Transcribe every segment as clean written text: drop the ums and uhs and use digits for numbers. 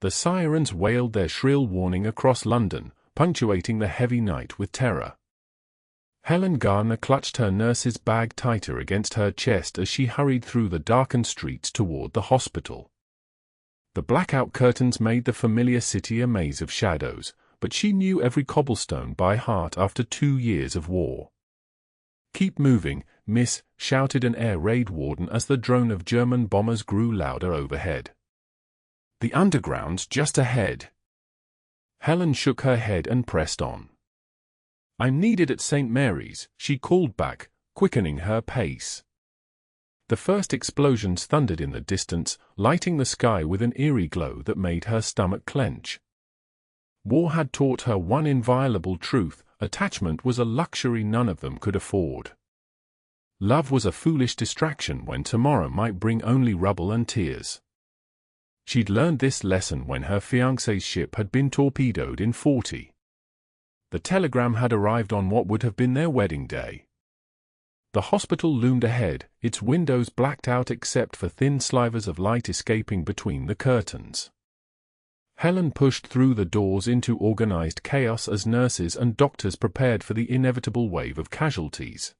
The sirens wailed their shrill warning across London, punctuating the heavy night with terror. Helen Gardner clutched her nurse's bag tighter against her chest as she hurried through the darkened streets toward the hospital. The blackout curtains made the familiar city a maze of shadows, but she knew every cobblestone by heart after 2 years of war. "Keep moving, miss," shouted an air raid warden as the drone of German bombers grew louder overhead. "The underground's just ahead." Helen shook her head and pressed on. "I'm needed at St. Mary's," she called back, quickening her pace. The first explosions thundered in the distance, lighting the sky with an eerie glow that made her stomach clench. War had taught her one inviolable truth: attachment was a luxury none of them could afford. Love was a foolish distraction when tomorrow might bring only rubble and tears. She'd learned this lesson when her fiancé's ship had been torpedoed in 40. The telegram had arrived on what would have been their wedding day. The hospital loomed ahead, its windows blacked out except for thin slivers of light escaping between the curtains. Helen pushed through the doors into organized chaos as nurses and doctors prepared for the inevitable wave of casualties.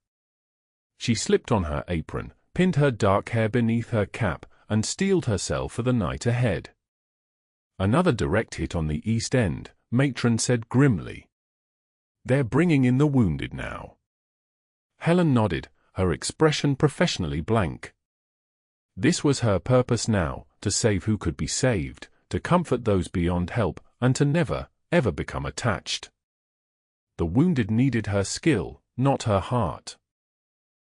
She slipped on her apron, pinned her dark hair beneath her cap, and steeled herself for the night ahead. "Another direct hit on the East End," Matron said grimly. "They're bringing in the wounded now." Helen nodded, her expression professionally blank. This was her purpose now, to save who could be saved, to comfort those beyond help, and to never, ever become attached. The wounded needed her skill, not her heart.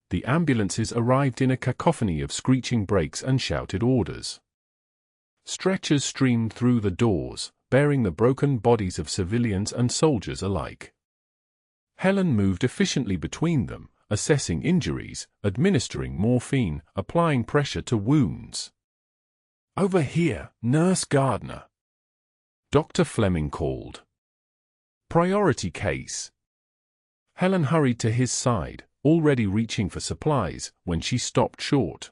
The ambulances arrived in a cacophony of screeching brakes and shouted orders. Stretchers streamed through the doors, bearing the broken bodies of civilians and soldiers alike. Helen moved efficiently between them, assessing injuries, administering morphine, applying pressure to wounds. "Over here, Nurse Gardner," Dr. Fleming called. "Priority case." Helen hurried to his side, already reaching for supplies, when she stopped short.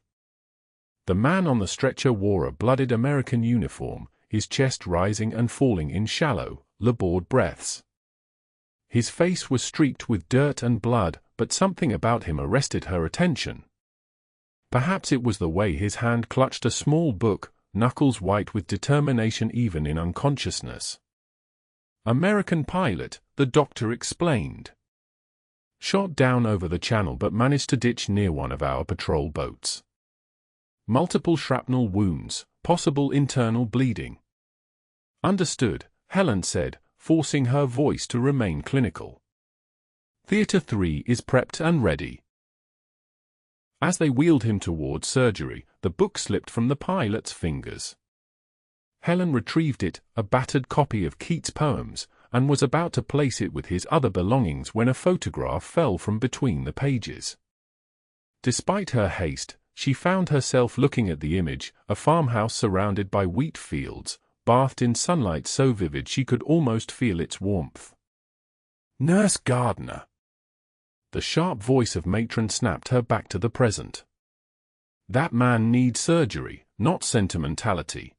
The man on the stretcher wore a blooded American uniform, his chest rising and falling in shallow, labored breaths. His face was streaked with dirt and blood, but something about him arrested her attention. Perhaps it was the way his hand clutched a small book, knuckles white with determination even in unconsciousness. "American pilot," the doctor explained. "Shot down over the channel but managed to ditch near one of our patrol boats. Multiple shrapnel wounds, possible internal bleeding." "Understood," Helen said, forcing her voice to remain clinical. "Theater 3 is prepped and ready." As they wheeled him toward surgery, the book slipped from the pilot's fingers. Helen retrieved it, a battered copy of Keats' poems, and was about to place it with his other belongings when a photograph fell from between the pages. Despite her haste, she found herself looking at the image, a farmhouse surrounded by wheat fields, bathed in sunlight so vivid she could almost feel its warmth. "Nurse Gardner!" The sharp voice of Matron snapped her back to the present. "That man needs surgery, not sentimentality."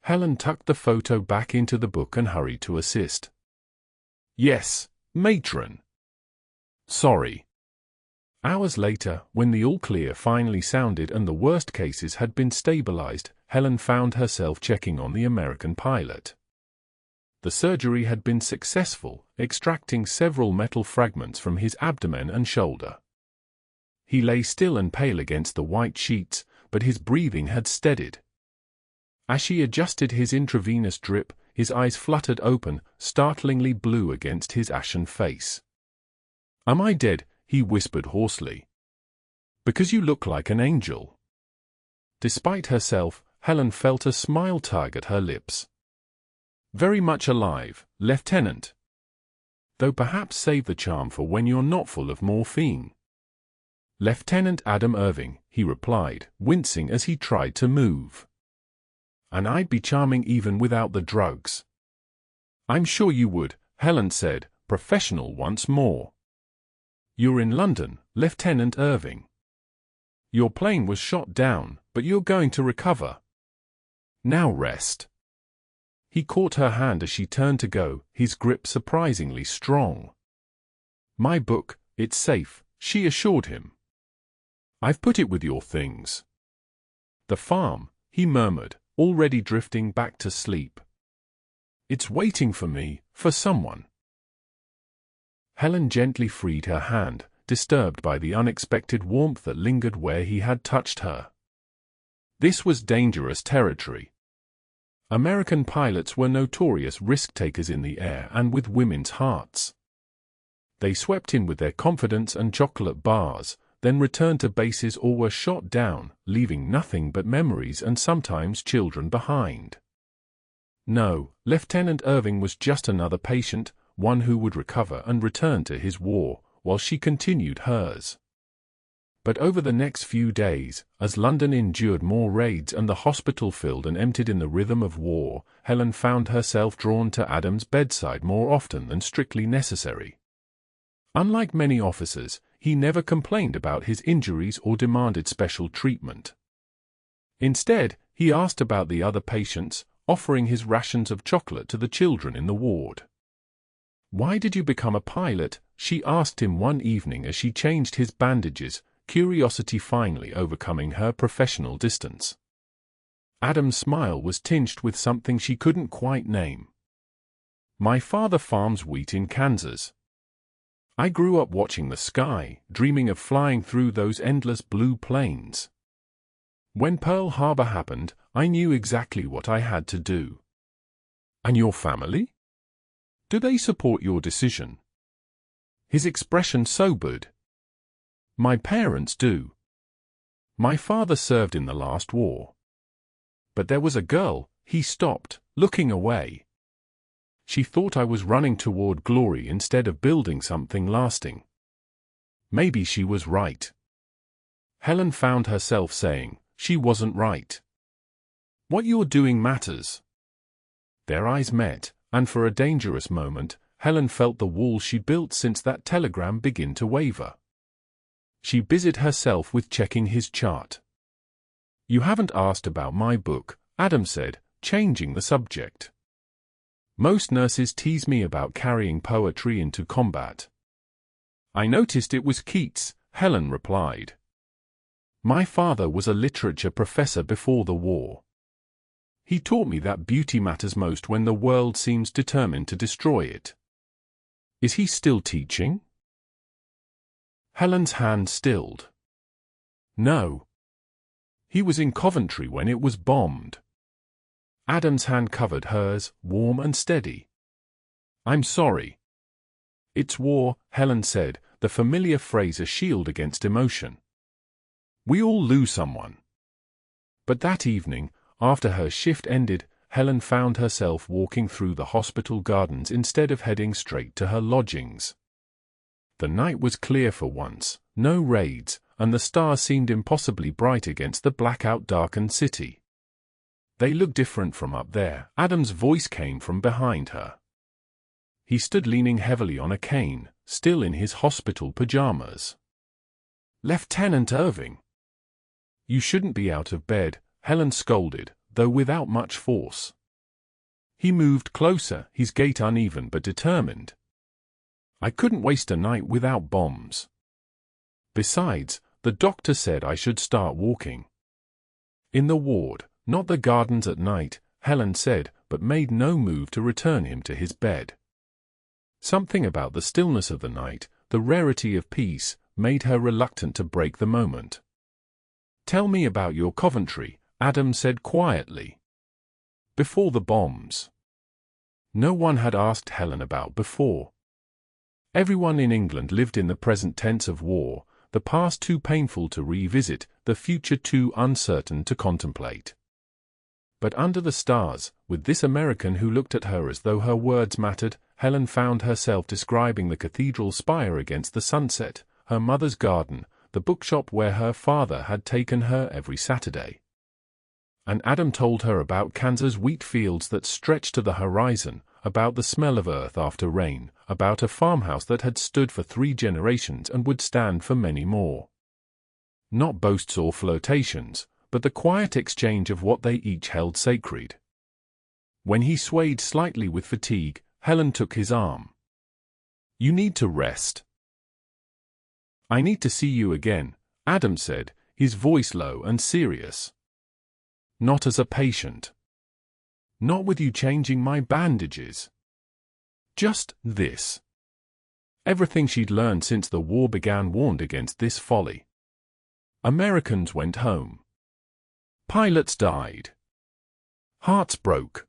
Helen tucked the photo back into the book and hurried to assist. "Yes, Matron. Sorry." Hours later, when the all-clear finally sounded and the worst cases had been stabilized, Helen found herself checking on the American pilot. The surgery had been successful, extracting several metal fragments from his abdomen and shoulder. He lay still and pale against the white sheets, but his breathing had steadied. As she adjusted his intravenous drip, his eyes fluttered open, startlingly blue against his ashen face. "Am I dead?" he whispered hoarsely. "Because you look like an angel." Despite herself, Helen felt a smile tug at her lips. "Very much alive, Lieutenant. Though perhaps save the charm for when you're not full of morphine." "Lieutenant Adam Irving," he replied, wincing as he tried to move. "And I'd be charming even without the drugs." "I'm sure you would," Helen said, professional once more. "You're in London, Lieutenant Irving. Your plane was shot down, but you're going to recover. Now rest." He caught her hand as she turned to go, his grip surprisingly strong. "My book, it's safe," she assured him. "I've put it with your things." "The farm," he murmured, already drifting back to sleep. "It's waiting for me, for someone." Helen gently freed her hand, disturbed by the unexpected warmth that lingered where he had touched her. This was dangerous territory. American pilots were notorious risk-takers in the air and with women's hearts. They swept in with their confidence and chocolate bars, then returned to bases or were shot down, leaving nothing but memories and sometimes children behind. No, Lieutenant Irving was just another patient, one who would recover and return to his war, while she continued hers. But over the next few days, as London endured more raids and the hospital filled and emptied in the rhythm of war, Helen found herself drawn to Adam's bedside more often than strictly necessary. Unlike many officers, he never complained about his injuries or demanded special treatment. Instead, he asked about the other patients, offering his rations of chocolate to the children in the ward. "Why did you become a pilot?" she asked him one evening as she changed his bandages, curiosity finally overcoming her professional distance. Adam's smile was tinged with something she couldn't quite name. "My father farms wheat in Kansas. I grew up watching the sky, dreaming of flying through those endless blue plains. When Pearl Harbor happened, I knew exactly what I had to do." "And your family? Do they support your decision?" His expression sobered. "My parents do. My father served in the last war. But there was a girl," he stopped, looking away. "She thought I was running toward glory instead of building something lasting." Maybe she was right. Helen found herself saying, she wasn't right. "What you're doing matters." Their eyes met, and for a dangerous moment, Helen felt the wall she built since that telegram begin to waver. She busied herself with checking his chart. "You haven't asked about my book," Adam said, changing the subject. "Most nurses tease me about carrying poetry into combat." "I noticed it was Keats," Helen replied. "My father was a literature professor before the war. He taught me that beauty matters most when the world seems determined to destroy it." "Is he still teaching?" Helen's hand stilled. "No. He was in Coventry when it was bombed." Adam's hand covered hers, warm and steady. "I'm sorry." "It's war," Helen said, the familiar phrase a shield against emotion. "We all lose someone." But that evening, after her shift ended, Helen found herself walking through the hospital gardens instead of heading straight to her lodgings. The night was clear for once, no raids, and the stars seemed impossibly bright against the blackout-darkened city. "They look different from up there," Adam's voice came from behind her. He stood leaning heavily on a cane, still in his hospital pajamas. "Lieutenant Irving!" "You shouldn't be out of bed," Helen scolded, though without much force. He moved closer, his gait uneven but determined. "I couldn't waste a night without bombs. Besides, the doctor said I should start walking." "In the ward, not the gardens at night," Helen said, but made no move to return him to his bed. Something about the stillness of the night, the rarity of peace, made her reluctant to break the moment. "Tell me about your Coventry," Adam said quietly. "Before the bombs." No one had asked Helen about before. Everyone in England lived in the present tense of war, the past too painful to revisit, the future too uncertain to contemplate. But under the stars, with this American who looked at her as though her words mattered, Helen found herself describing the cathedral spire against the sunset, her mother's garden, the bookshop where her father had taken her every Saturday. And Adam told her about Kansas wheat fields that stretched to the horizon, about the smell of earth after rain, about a farmhouse that had stood for 3 generations and would stand for many more. Not boasts or flirtations, but the quiet exchange of what they each held sacred. When he swayed slightly with fatigue, Helen took his arm. "You need to rest." "I need to see you again," Adam said, his voice low and serious. "Not as a patient. Not with you changing my bandages. Just this." Everything she'd learned since the war began warned against this folly. Americans went home. Pilots died. Hearts broke.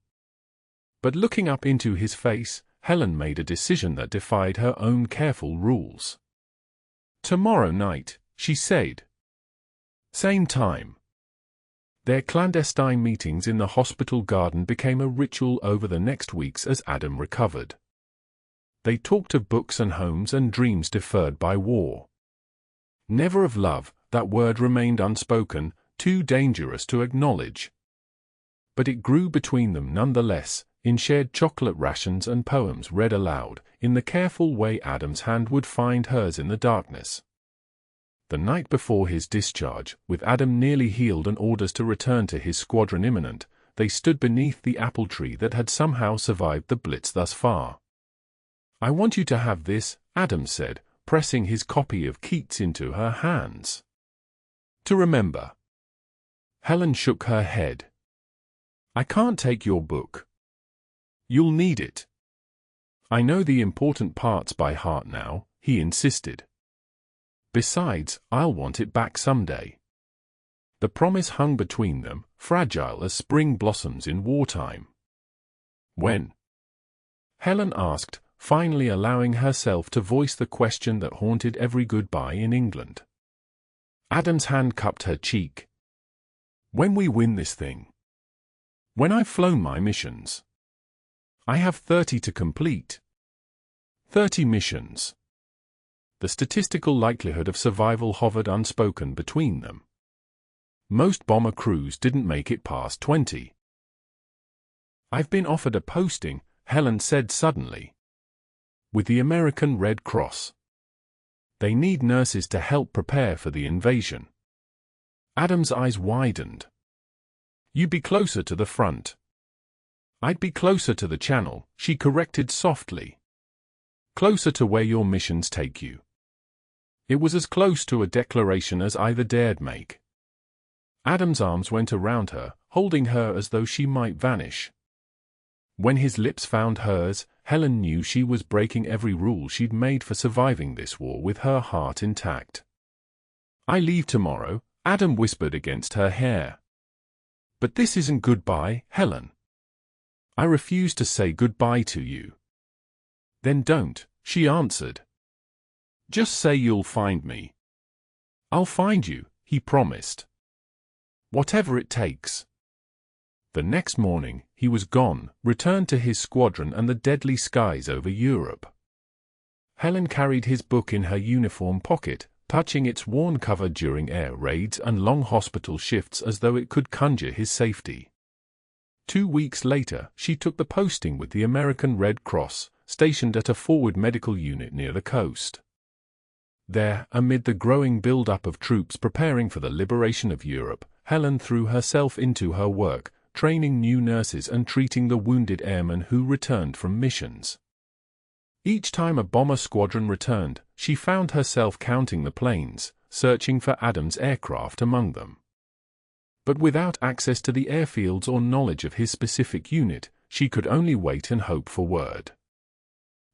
But looking up into his face, Helen made a decision that defied her own careful rules. "Tomorrow night," she said. "Same time." Their clandestine meetings in the hospital garden became a ritual over the next weeks as Adam recovered. They talked of books and homes and dreams deferred by war. Never of love, that word remained unspoken, too dangerous to acknowledge. But it grew between them nonetheless, in shared chocolate rations and poems read aloud, in the careful way Adam's hand would find hers in the darkness. The night before his discharge, with Adam nearly healed and orders to return to his squadron imminent, they stood beneath the apple tree that had somehow survived the Blitz thus far. "I want you to have this," Adam said, pressing his copy of Keats into her hands. "To remember." Helen shook her head. "I can't take your book. You'll need it." "I know the important parts by heart now," he insisted. "Besides, I'll want it back someday." The promise hung between them, fragile as spring blossoms in wartime. "When?" Helen asked, finally allowing herself to voice the question that haunted every goodbye in England. Adam's hand cupped her cheek. "When we win this thing. When I've flown my missions. I have 30 to complete. 30 missions." The statistical likelihood of survival hovered unspoken between them. Most bomber crews didn't make it past 20. "I've been offered a posting," Helen said suddenly. "With the American Red Cross. They need nurses to help prepare for the invasion." Adam's eyes widened. "You'd be closer to the front." "I'd be closer to the channel," she corrected softly. "Closer to where your missions take you." It was as close to a declaration as either dared make. Adam's arms went around her, holding her as though she might vanish. When his lips found hers, Helen knew she was breaking every rule she'd made for surviving this war with her heart intact. "I leave tomorrow," Adam whispered against her hair. "But this isn't goodbye, Helen. I refuse to say goodbye to you." "Then don't," she answered. "Just say you'll find me." "I'll find you," he promised. "Whatever it takes." The next morning, he was gone, returned to his squadron and the deadly skies over Europe. Helen carried his book in her uniform pocket, touching its worn cover during air raids and long hospital shifts as though it could conjure his safety. 2 weeks later, she took the posting with the American Red Cross, stationed at a forward medical unit near the coast. There, amid the growing build-up of troops preparing for the liberation of Europe, Helen threw herself into her work, training new nurses and treating the wounded airmen who returned from missions. Each time a bomber squadron returned, she found herself counting the planes, searching for Adam's aircraft among them. But without access to the airfields or knowledge of his specific unit, she could only wait and hope for word.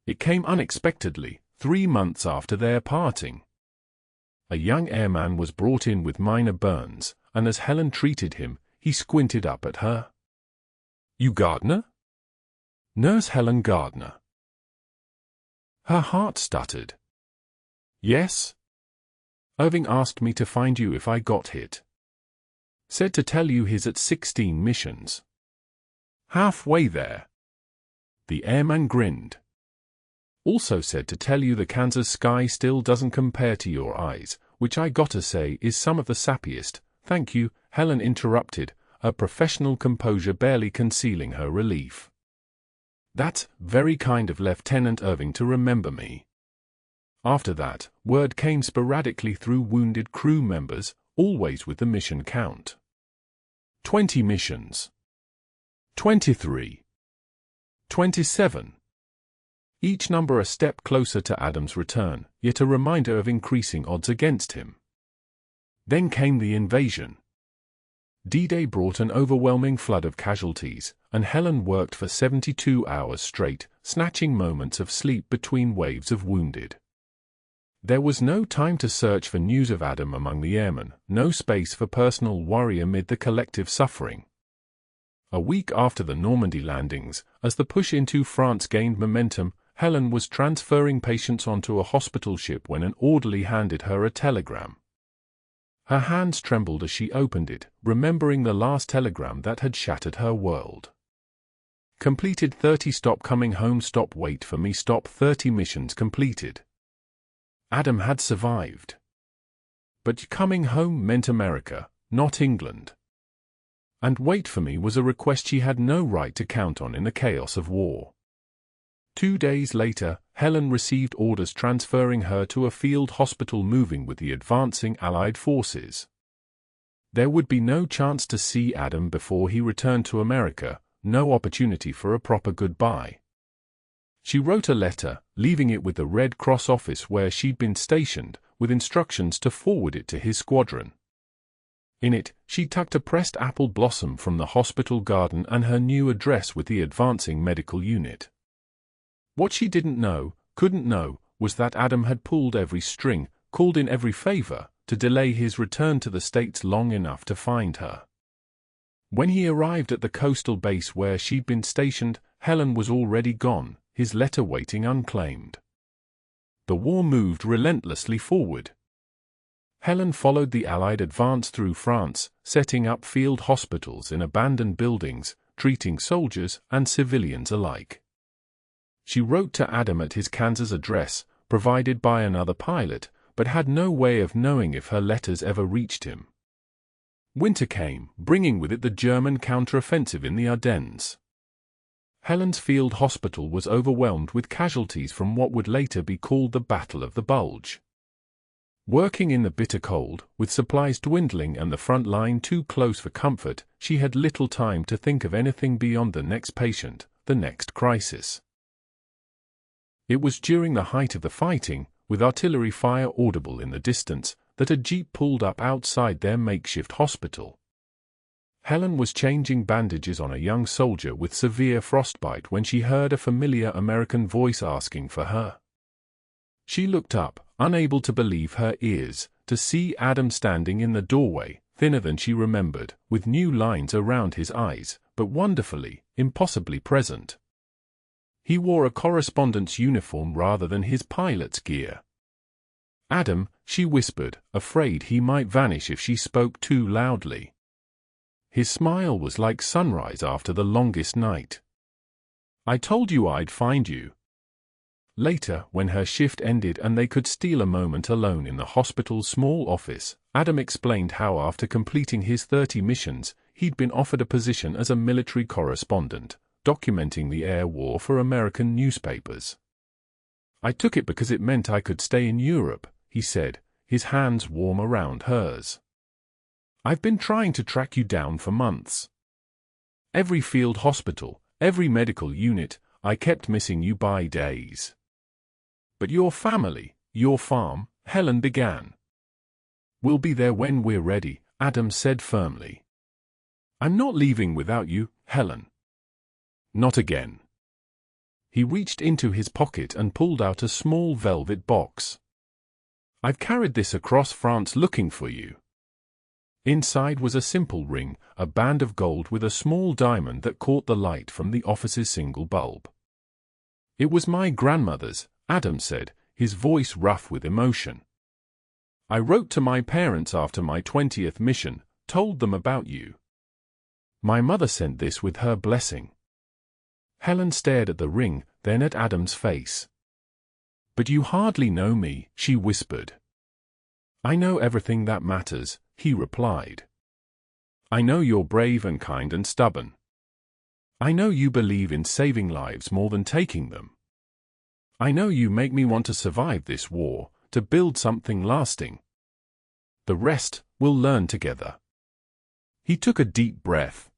It came unexpectedly, 3 months after their parting. A young airman was brought in with minor burns, and as Helen treated him, he squinted up at her. "You Gardner?" "Nurse Helen Gardner." Her heart stuttered. "Yes? Irving asked me to find you if I got hit. Said to tell you he's at 16 missions. Halfway there." The airman grinned. "Also said to tell you the Kansas sky still doesn't compare to your eyes, which I gotta say is some of the sappiest." "Thank you," Helen interrupted, her professional composure barely concealing her relief. "That's very kind of Lieutenant Irving to remember me." After that, word came sporadically through wounded crew members, always with the mission count. 20 missions. 23. 27. Each number a step closer to Adam's return, yet a reminder of increasing odds against him. Then came the invasion. D-Day brought an overwhelming flood of casualties, and Helen worked for 72 hours straight, snatching moments of sleep between waves of wounded. There was no time to search for news of Adam among the airmen, no space for personal worry amid the collective suffering. A week after the Normandy landings, as the push into France gained momentum, Helen was transferring patients onto a hospital ship when an orderly handed her a telegram. Her hands trembled as she opened it, remembering the last telegram that had shattered her world. Completed 30 stop coming home stop wait for me stop 30 missions completed. Adam had survived. But coming home meant America, not England. And wait for me was a request she had no right to count on in the chaos of war. 2 days later, Helen received orders transferring her to a field hospital moving with the advancing Allied forces. There would be no chance to see Adam before he returned to America, no opportunity for a proper goodbye. She wrote a letter, leaving it with the Red Cross office where she'd been stationed, with instructions to forward it to his squadron. In it, she tucked a pressed apple blossom from the hospital garden and her new address with the advancing medical unit. What she couldn't know, was that Adam had pulled every string, called in every favor, to delay his return to the States long enough to find her. When he arrived at the coastal base where she'd been stationed, Helen was already gone, his letter waiting unclaimed. The war moved relentlessly forward. Helen followed the Allied advance through France, setting up field hospitals in abandoned buildings, treating soldiers and civilians alike. She wrote to Adam at his Kansas address, provided by another pilot, but had no way of knowing if her letters ever reached him. Winter came, bringing with it the German counteroffensive in the Ardennes. Helen's field hospital was overwhelmed with casualties from what would later be called the Battle of the Bulge. Working in the bitter cold, with supplies dwindling and the front line too close for comfort, she had little time to think of anything beyond the next patient, the next crisis. It was during the height of the fighting, with artillery fire audible in the distance, that a jeep pulled up outside their makeshift hospital. Helen was changing bandages on a young soldier with severe frostbite when she heard a familiar American voice asking for her. She looked up, unable to believe her ears, to see Adam standing in the doorway, thinner than she remembered, with new lines around his eyes, but wonderfully, impossibly present. He wore a correspondent's uniform rather than his pilot's gear. "Adam," she whispered, afraid he might vanish if she spoke too loudly. His smile was like sunrise after the longest night. "I told you I'd find you." Later, when her shift ended and they could steal a moment alone in the hospital's small office, Adam explained how after completing his 30 missions, he'd been offered a position as a military correspondent, documenting the air war for American newspapers. "I took it because it meant I could stay in Europe," he said, his hands warm around hers. "I've been trying to track you down for months. Every field hospital, every medical unit, I kept missing you by days." "But your family, your farm," Helen began. "We'll be there when we're ready," Adam said firmly. "I'm not leaving without you, Helen." "Not again." He reached into his pocket and pulled out a small velvet box. "I've carried this across France looking for you." Inside was a simple ring, a band of gold with a small diamond that caught the light from the office's single bulb. "It was my grandmother's," Adam said, his voice rough with emotion. "I wrote to my parents after my 20th mission, told them about you. My mother sent this with her blessing." Helen stared at the ring, then at Adam's face. "But you hardly know me," she whispered. "I know everything that matters," he replied. "I know you're brave and kind and stubborn. I know you believe in saving lives more than taking them. I know you make me want to survive this war, to build something lasting. The rest, we'll learn together." He took a deep breath.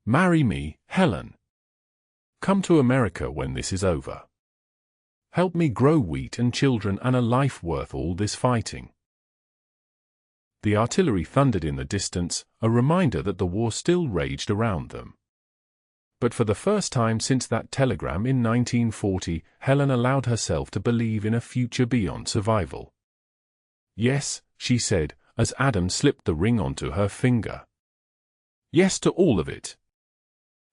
"Marry me, Helen." Come to America when this is over. Help me grow wheat and children and a life worth all this fighting." The artillery thundered in the distance, a reminder that the war still raged around them. But for the first time since that telegram in 1940, Helen allowed herself to believe in a future beyond survival. "Yes," she said, as Adam slipped the ring onto her finger. "Yes to all of it."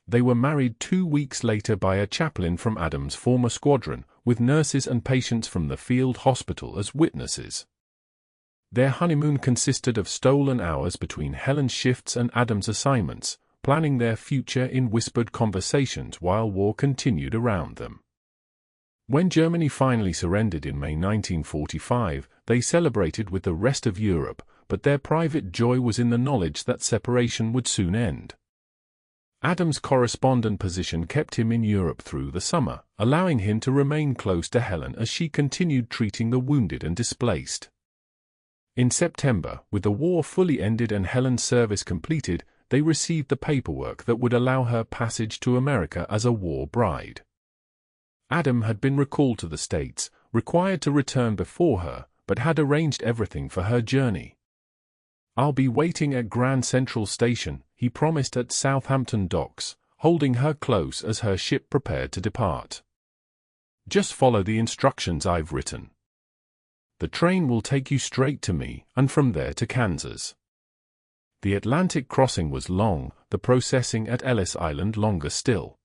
They were married 2 weeks later by a chaplain from Adam's former squadron, with nurses and patients from the field hospital as witnesses. Their honeymoon consisted of stolen hours between Helen's shifts and Adam's assignments, planning their future in whispered conversations while war continued around them. When Germany finally surrendered in May 1945, they celebrated with the rest of Europe, but their private joy was in the knowledge that separation would soon end. Adam's correspondent position kept him in Europe through the summer, allowing him to remain close to Helen as she continued treating the wounded and displaced. In September, with the war fully ended and Helen's service completed, they received the paperwork that would allow her passage to America as a war bride. Adam had been recalled to the States, required to return before her, but had arranged everything for her journey. "I'll be waiting at Grand Central Station," he promised at Southampton docks, holding her close as her ship prepared to depart. "Just follow the instructions I've written. The train will take you straight to me, and from there to Kansas." The Atlantic crossing was long, the processing at Ellis Island longer still.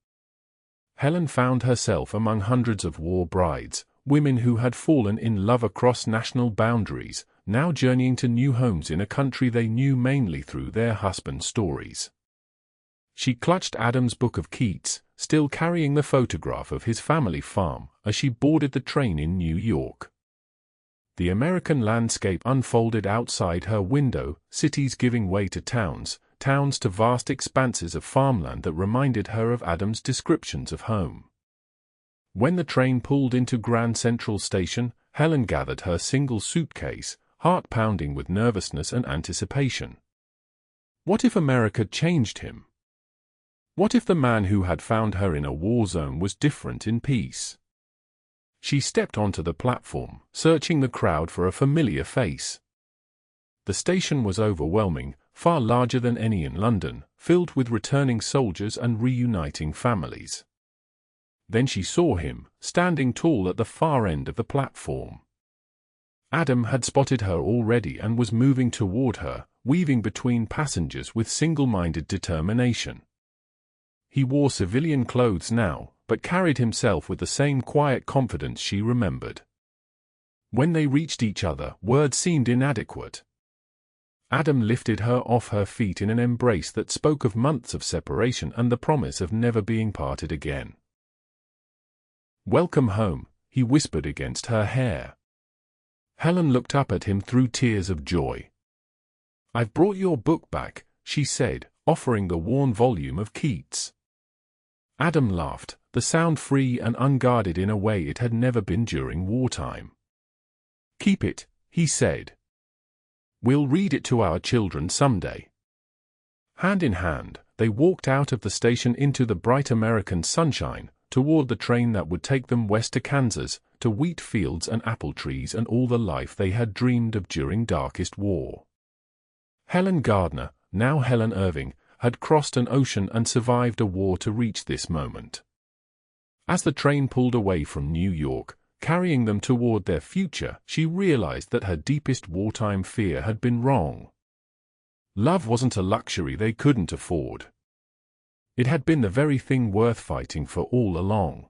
Helen found herself among hundreds of war brides, women who had fallen in love across national boundaries, now journeying to new homes in a country they knew mainly through their husbands' stories. She clutched Adam's book of Keats, still carrying the photograph of his family farm, as she boarded the train in New York. The American landscape unfolded outside her window, cities giving way to towns, towns to vast expanses of farmland that reminded her of Adam's descriptions of home. When the train pulled into Grand Central Station, Helen gathered her single suitcase, heart pounding with nervousness and anticipation. What if America changed him? What if the man who had found her in a war zone was different in peace? She stepped onto the platform, searching the crowd for a familiar face. The station was overwhelming, far larger than any in London, filled with returning soldiers and reuniting families. Then she saw him, standing tall at the far end of the platform. Adam had spotted her already and was moving toward her, weaving between passengers with single-minded determination. He wore civilian clothes now, but carried himself with the same quiet confidence she remembered. When they reached each other, words seemed inadequate. Adam lifted her off her feet in an embrace that spoke of months of separation and the promise of never being parted again. "Welcome home," he whispered against her hair. Helen looked up at him through tears of joy. "I've brought your book back," she said, offering the worn volume of Keats. Adam laughed, the sound free and unguarded in a way it had never been during wartime. "Keep it," he said. "We'll read it to our children someday." Hand in hand, they walked out of the station into the bright American sunshine, toward the train that would take them west to Kansas, to wheat fields and apple trees and all the life they had dreamed of during darkest war. Helen Gardner, now Helen Irving, had crossed an ocean and survived a war to reach this moment. As the train pulled away from New York, carrying them toward their future, she realized that her deepest wartime fear had been wrong. Love wasn't a luxury they couldn't afford. It had been the very thing worth fighting for all along.